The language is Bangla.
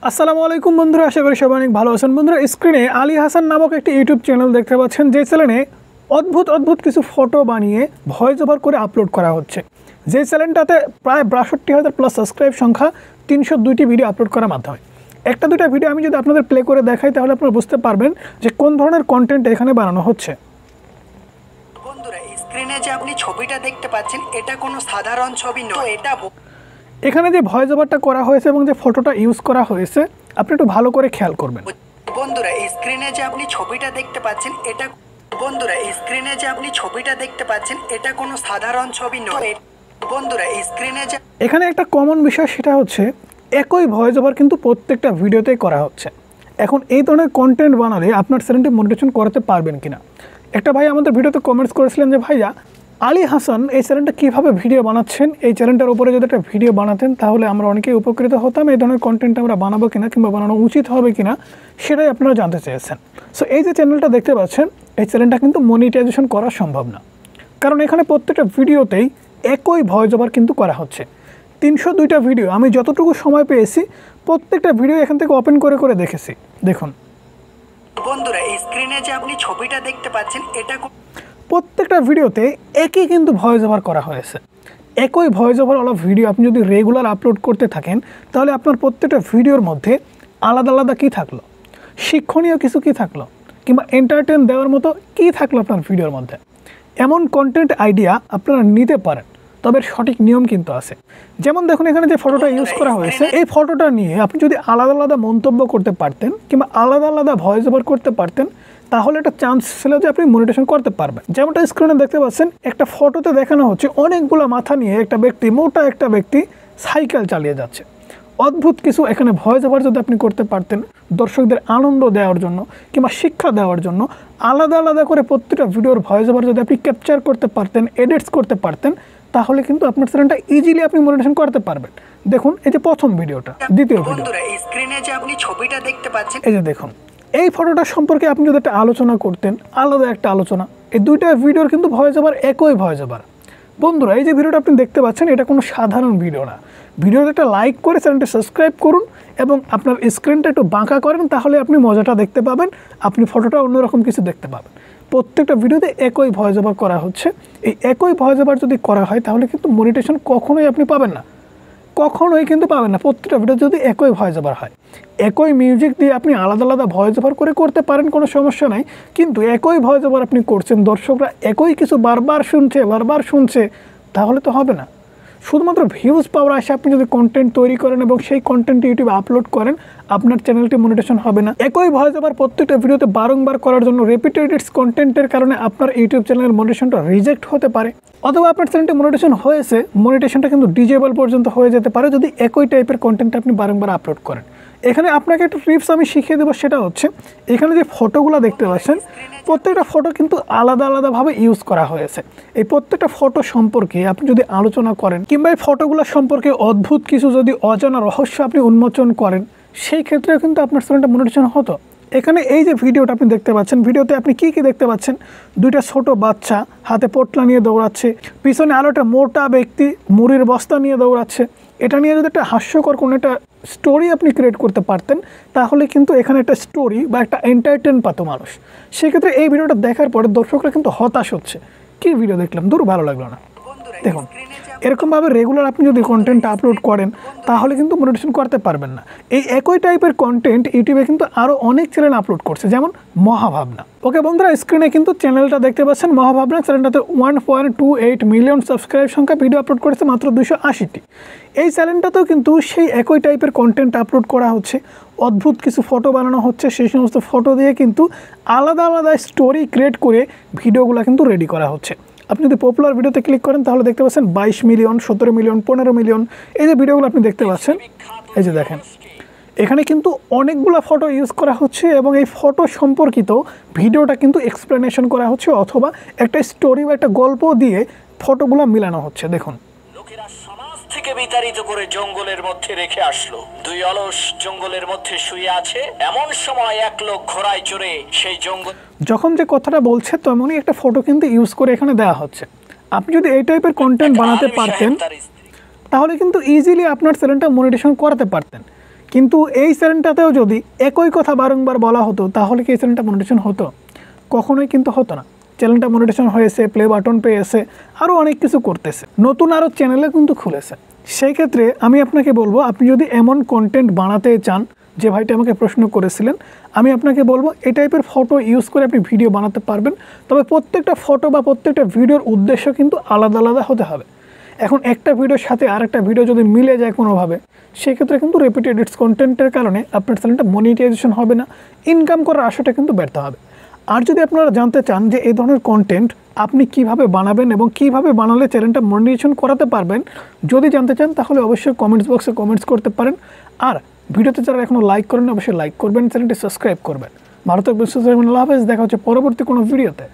আসসালামু আলাইকুম বন্ধুরা, আশা করি সবাই অনেক ভালো আছেন। বন্ধুরা, স্ক্রিনে আলী হাসান নামক একটি ইউটিউব চ্যানেল দেখতে পাচ্ছেন, যে চ্যানেলে অদ্ভুত কিছু ফটো বানিয়ে ভয়েস ওভার করে আপলোড করা হচ্ছে। যে চ্যানেলটাতে প্রায় ৬২,০০০ প্লাস সাবস্ক্রাইব সংখ্যা, ৩০২টি ভিডিও আপলোড করার মাধ্যমে। একটা দুটা ভিডিও আমি যদি আপনাদের প্লে করে দেখাই তাহলে আপনারা বুঝতে পারবেন যে কোন ধরনের কন্টেন্ট এখানে বানানো হচ্ছে। বন্ধুরা, স্ক্রিনে যে আপনি ছবিটা দেখতে পাচ্ছেন এটা কোনো সাধারণ ছবি নয়। এখানে যে ভয়েস ওভারটা করা হয়েছে এবং যে ফটোটা ইউজ করা হয়েছে আপনি একটু ভালো করে খেয়াল করবেন। বন্ধুরা, স্ক্রিনে যে আপনি ছবিটা দেখতে পাচ্ছেন এটা কোনো সাধারণ ছবি নয়। বন্ধুরা, স্ক্রিনে যে এখানে একটা কমন বিষয়, সেটা হচ্ছে একই ভয়েস ওভার কিন্তু প্রত্যেকটা ভিডিওতেই করা হচ্ছে। এখন এই ধরনের কন্টেন্ট বানালে আপনার চ্যানেলটি মনিটাইজেশন করাতে পারবেন কিনা। একটা ভাই আমাদের ভিডিওতে কমেন্টস করেছিলেন যে ভাইয়া, আলী হাসান এই চ্যানেলটা কীভাবে ভিডিও বানাচ্ছেন, এই চ্যানেলটার উপরে যদি একটা ভিডিও বানাতেন তাহলে আমরা অনেকেই উপকৃত হতাম। এই ধরনের কন্টেন্ট আমরা বানাবো কিনা কিংবা বানানো উচিত হবে কিনা সেটাই আপনারা জানতে চেয়েছেন। সো এই যে চ্যানেলটা দেখতে পাচ্ছেন, এই চ্যানেলটা কিন্তু মনিটাইজেশন করা সম্ভব না, কারণ এখানে প্রত্যেকটা ভিডিওতেই একই ভয়েস ওভার কিন্তু করা হচ্ছে। ৩০২টা ভিডিও আমি যতটুকু সময় পেয়েছি প্রত্যেকটা ভিডিও এখান থেকে ওপেন করে করে দেখেছি। দেখুন বন্ধুরা, স্ক্রিনে যে আপনি ছবিটা দেখতে পাচ্ছেন এটা প্রত্যেকটা ভিডিওতে একই কিন্তু ভয়েস ওভার করা হয়েছে। একই ভয়েস ওভারওয়ালা ভিডিও আপনি যদি রেগুলার আপলোড করতে থাকেন তাহলে আপনার প্রত্যেকটা ভিডিওর মধ্যে আলাদা আলাদা কী থাকলো, শিক্ষণীয় কিছু কী থাকলো, কিংবা এন্টারটেন দেওয়ার মতো কী থাকলো আপনার ভিডিওর মধ্যে। এমন কন্টেন্ট আইডিয়া আপনারা নিতে পারেন, তবে সঠিক নিয়ম কিন্তু আছে। যেমন দেখুন, এখানে যে ফটোটা ইউজ করা হয়েছে, এই ফটোটা নিয়ে আপনি যদি আলাদা আলাদা মন্তব্য করতে পারতেন কিংবা আলাদা আলাদা ভয়েস ওভার করতে পারতেন তাহলে একটা চান্স ছিল যে আপনি মনিটাইজেশন করতে পারবেন। যেমনটা স্ক্রিনে দেখতে পাচ্ছেন, একটা ফটোতে দেখানো হচ্ছে অনেকগুলো মাথা নিয়ে একটা ব্যক্তি, মোটা একটা ব্যক্তি সাইকেল চালিয়ে যাচ্ছে। অদ্ভুত কিছু এখানে ভয়েস ওভার যদি আপনি করতে পারতেন দর্শকদের আনন্দ দেওয়ার জন্য কিংবা শিক্ষা দেওয়ার জন্য, আলাদা আলাদা করে প্রত্যেকটা ভিডিওর ভয়েস ওভার যদি আপনি ক্যাপচার করতে পারতেন, এডিটস করতে পারতেন, তাহলে কিন্তু আপনার চ্যানেলটা ইজিলি আপনি মনিটাইজেশন করতে পারবেন। দেখুন, এই যে প্রথম ভিডিওটা, দ্বিতীয় ভিডিও, স্ক্রিনে যে আপনি ছবিটা দেখতে পাচ্ছেন, এই যে দেখুন, এই ফটোটা সম্পর্কে আপনি যদি একটা আলোচনা করতেন, আলাদা একটা আলোচনা। এই দুইটা ভিডিওর কিন্তু ভয়েস ওভার একই ভয়েস ওভার। বন্ধুরা, এই যে ভিডিওটা আপনি দেখতে পাচ্ছেন এটা কোনো সাধারণ ভিডিও না। ভিডিওতে একটা লাইক করে চ্যানেলটা সাবস্ক্রাইব করুন এবং আপনার স্ক্রিনটা একটু বাঁকা করেন, তাহলে আপনি মজাটা দেখতে পাবেন, আপনি ফটোটা অন্যরকম কিছু দেখতে পাবেন। প্রত্যেকটা ভিডিওতে একই ভয়েস ওভার করা হচ্ছে। এই একই ভয়েস ওভার যদি করা হয় তাহলে কিন্তু মনিটাইজেশন কখনোই আপনি পাবেন না, কখনোই কিন্তু পাবেন না। প্রত্যেকটা ভিডিও যদি একই ভয়েস ওভার হয়, একই মিউজিক দিয়ে আপনি আলাদা আলাদা ভয়েস ওভার করে করতে পারেন, কোনো সমস্যা নাই। কিন্তু একই ভয়েস ওভার আপনি করছেন, দর্শকরা একই কিছু বারবার শুনছে, তাহলে তো হবে না। শুধুমাত্র ভিউজ পাওয়ার আশা আপনি যদি কন্টেন্ট তৈরি করেন এবং সেই কন্টেন্ট ইউটিউবে আপলোড করেন, আপনার চ্যানেলটি মনিটাইজেশন হবে না। একই ভয়েস ওভার প্রত্যেকটা ভিডিওতে বারংবার করার জন্য রিপিটেড কন্টেন্টের কারণে আপনার ইউটিউব চ্যানেলের মনিটাইজেশনটা রিজেক্ট হতে পারে, অথবা আপনার চ্যানেলটি মনিটাইজেশন হয়েছে, মনিটাইজেশনটা কিন্তু ডিজেবল পর্যন্ত হয়ে যেতে পারে যদি একই টাইপের কন্টেন্ট আপনি বারংবার আপলোড করেন। এখানে আপনাকে একটা টিপস আমি শিখিয়ে দেবো, সেটা হচ্ছে এখানে যে ফটোগুলো দেখতে পাচ্ছেন প্রত্যেকটা ফটো কিন্তু আলাদা আলাদাভাবে ইউজ করা হয়েছে। এই প্রত্যেকটা ফটো সম্পর্কে আপনি যদি আলোচনা করেন কিংবা এই ফটোগুলো সম্পর্কে অদ্ভুত কিছু যদি অজানা রহস্য আপনি উন্মোচন করেন, সেই ক্ষেত্রেও কিন্তু আপনার চ্যানেলটা মনিটাইজেশন হতো। এখানে এই যে ভিডিওটা আপনি দেখতে পাচ্ছেন, ভিডিওতে আপনি কি দেখতে পাচ্ছেন, দুইটা ছোট বাচ্চা হাতে পোটলা নিয়ে দৌড়াচ্ছে, পিছনে আরও একটা মোটা ব্যক্তি মুড়ির বস্তা নিয়ে দৌড়াচ্ছে। এটা নিয়ে যদি একটা হাস্যকর কোনো একটা স্টোরি আপনি ক্রিয়েট করতে পারতেন তাহলে কিন্তু এখানে একটা স্টোরি বা একটা এন্টারটেন পাতো মানুষ। সেক্ষেত্রে এই ভিডিওটা দেখার পরে দর্শকরা কিন্তু হতাশ হচ্ছে, কি ভিডিও দেখলাম, দূর ভালো লাগলো না। দেখুন, এরকমভাবে রেগুলার আপনি যদি কন্টেন্ট আপলোড করেন তাহলে কিন্তু মনিটাইজেশন করতে পারবেন না। এই একই টাইপের কন্টেন্ট ইউটিউবে কিন্তু আরও অনেক চ্যানেল আপলোড করছে, যেমন মহাভাবনা। ওকে বন্ধুরা, স্ক্রিনে কিন্তু চ্যানেলটা দেখতে পাচ্ছেন, মহাভাবনা। চ্যানেলটাতে 1.28 মিলিয়ন সাবস্ক্রাইব সংখ্যা, ভিডিও আপলোড করেছে মাত্র 280টি। এই চ্যানেলটাতেও কিন্তু সেই একই টাইপের কন্টেন্ট আপলোড করা হচ্ছে, অদ্ভুত কিছু ফটো বানানো হচ্ছে, সেই সমস্ত ফটো দিয়ে কিন্তু আলাদা আলাদা স্টোরি ক্রিয়েট করে ভিডিওগুলো কিন্তু রেডি করা হচ্ছে। আপনি যদি পপুলার ভিডিওতে ক্লিক করেন তাহলে দেখতে পাচ্ছেন 22 মিলিয়ন, 17 মিলিয়ন, 15 মিলিয়ন। এই যে ভিডিওগুলো আপনি দেখতে পাচ্ছেন, এই যে দেখেন, এখানে কিন্তু অনেকগুলো ফটো ইউজ করা হচ্ছে এবং এই ফটো সম্পর্কিত ভিডিওটা কিন্তু এক্সপ্লেনেশন করা হচ্ছে, অথবা একটা স্টোরি বা একটা গল্প দিয়ে ফটোগুলো মিলানো হচ্ছে। দেখুন, থেকে বিতাড়িত করে জঙ্গলের মধ্যে রেখে আসলো, দুই অলস জঙ্গলের মধ্যে শুয়ে আছে। এমন সময় এক লোক ঘোড়ায় চড়ে সেই জঙ্গল, যখন যে কথাটা বলছে তেমনই একটা ফটো কিন্তু ইউজ করে এখানে দেওয়া হচ্ছে। আপনি যদি এই টাইপের কন্টেন্ট বানাতে পারতেন তাহলে কিন্তু ইজিলি আপনার চ্যানেলটা মনিটাইজেশন করাতে পারতেন। কিন্তু এই চ্যানেলটাতেও যদি একই কথা বারংবার বলা হতো তাহলে কি এই চ্যানেলটা মনিটাইজেশন হতো? কখনোই কিন্তু হতো না। চ্যানেলটা মনিটাইজেশন হয়েছে, প্লে বাটন পেয়েছে, আরও অনেক কিছু করতেছে, নতুন আরও চ্যানেলে কিন্তু খুলেছে। সেই ক্ষেত্রে আমি আপনাকে বলবো, আপনি যদি এমন কন্টেন্ট বানাতে চান, যে ভাইটা আমাকে প্রশ্ন করেছিলেন, আমি আপনাকে বলবো এই টাইপের ফটো ইউজ করে আপনি ভিডিও বানাতে পারবেন। তবে প্রত্যেকটা ফটো বা প্রত্যেকটা ভিডিওর উদ্দেশ্য কিন্তু আলাদা আলাদা হতে হবে। এখন একটা ভিডিওর সাথে আরেকটা ভিডিও যদি মিলে যায় কোনোভাবে, সেক্ষেত্রে কিন্তু রিপিটেড এডিটস কন্টেন্টের কারণে আপনার চ্যানেলটা মনিটাইজেশন হবে না, ইনকাম করার আশাটা কিন্তু ব্যর্থ হবে। আর যদি আপনারা জানতে চান যে এই ধরনের কন্টেন্ট আপনি কিভাবে বানাবেন এবং কিভাবে বানালে চ্যানেলটা মনিটাইজেশন করাতে পারবেন, যদি জানতে চান তাহলে অবশ্যই কমেন্টস বক্সে কমেন্টস করতে পারেন। আর ভিডিওতে যারা এখনও লাইক করেন অবশ্যই লাইক করবেন, চ্যানেলটি সাবস্ক্রাইব করবেন। ভালো থাকবেন, সুস্থ থাকবেন, আল্লাহ হাফেজ। দেখা হচ্ছে পরবর্তী কোনো ভিডিওতে।